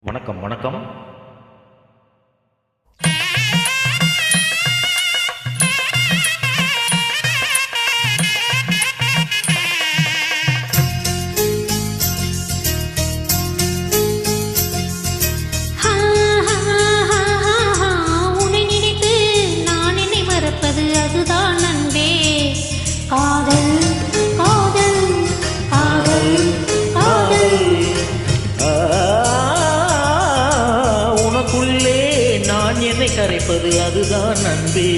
வணக்கம் வணக்கம். உன்னை நினைத்து நான் என்னை மறப்பது அதுதான் நண்பே. காதல் காதல் காதல் காதல். உனக்குள்ளே நான் என்னை கரைப்பது அதுதான் நண்பே.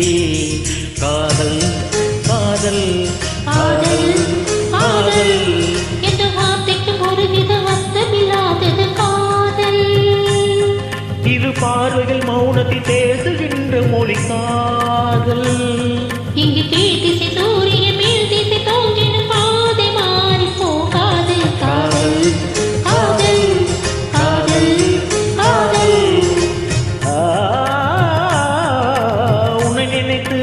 காதல் காதல் காதல் காதல் என்ற வார்த்தைக்கு ஒருவித அர்த்தமில்லாதது காதல். இரு பார்வைகள் மௌனத்தில் பேசுகின்ற மொழி காதல். இங்கு கீழ் திசை சூரியன் மேல் திசை தோன்றினும் பாதை மாறி போகாது. காதல் காதல் காதல் காதல். உன்னை நினைத்து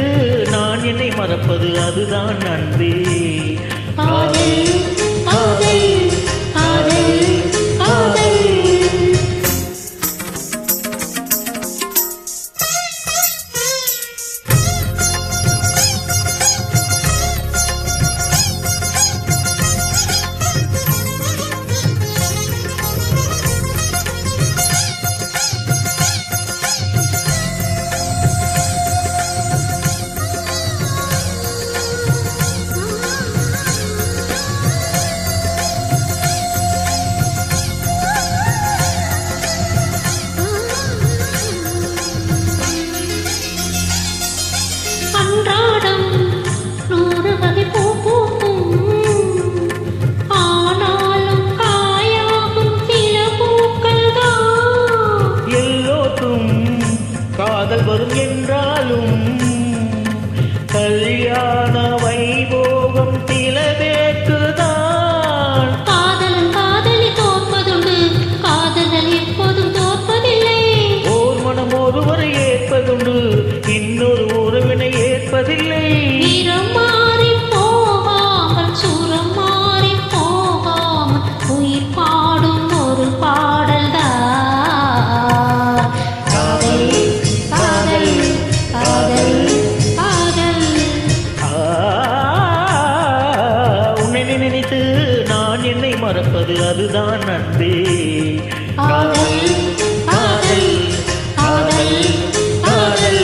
நான் என்னை மறப்பது அதுதான் நண்பே. காதல் காதல் காதல் காதல். அன்றாடம் 100 வகை பூ பூக்கும். ஆனாலும் காயாகும் சில பூக்கள் தான். எல்லோருக்கும் காதல் வரும் என்றாலும் கல்யாண வைபோகம் சில பேர்க்குதான். காதலன் காதலி தோற்பதுண்டு, காதலன் எப்போதும் தோற்பதில்லை. ஓர் மனம் ஒருவரை ஏற்பதுண்டு, இன்னொரு உறவினை ஏற்பதில்லை. வீரம் மாறி போகாமல் சுரம் மாறி போகாமல் உயிர் பாடும் ஒரு பாடல்தான். காதல் காதல் காதல் காதல். உன்னை நினைத்து நான் என்னை மறப்பது அதுதான் நண்பே. காதல் காதல் காதல் காதல்.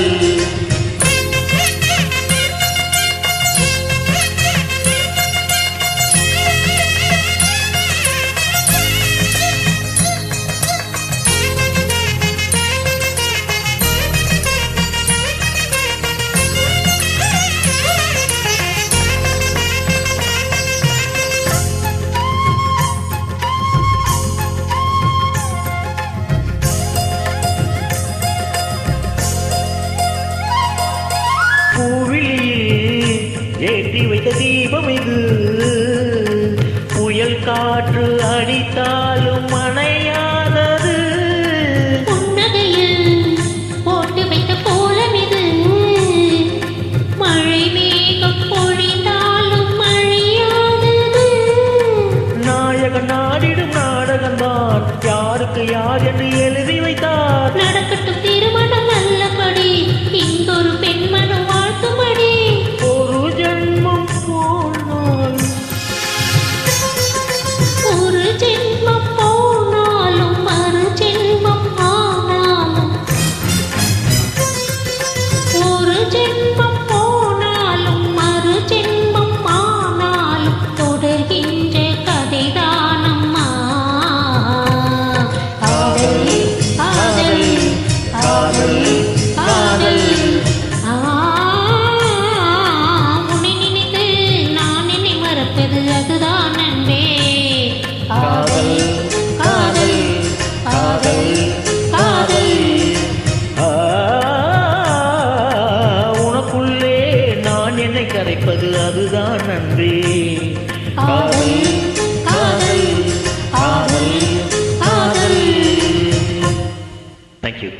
பூவிழியில் ஏற்றி வைத்த தீபம் இது, புயல் காற்று அடித்தாலும் அணையாதது. புன்னகையில் போட்டு வைத்த கோலம் இது, மழை மேகம் பொழிந்தாலும் மழையாதது. நாயகன் நாடிடும் நாடகம்தான், யாருக்கு யார் என்று எழுதி வைத்தார். நடக்கட்டும் திருமணம் நல்லபடி, இங்கொரு பெண்மனம் வாழ்த்தும்படி. ஒரு ஜென்மம் போனால் ஒரு ஜென்மம் போனாலும் மறு ஜென்மம் ஆனாலும், ஒரு ஜென்மம் போனாலும் மறு ஜென்மம் ஆனாலும் தொடர்கின்ற கதைதானம்மா. காதல் காதல் காதல் காதல். உன்னை நினைத்து நான் என்னை மறப்பது அதுதான் நண்பே. காதல் காதல் காதல் காதல். உனக்குள்ளே நான் என்னை கரைப்பது அதுதான் நன்றி. காதல் காதல் காதல் காதல். தேங்க்யூ.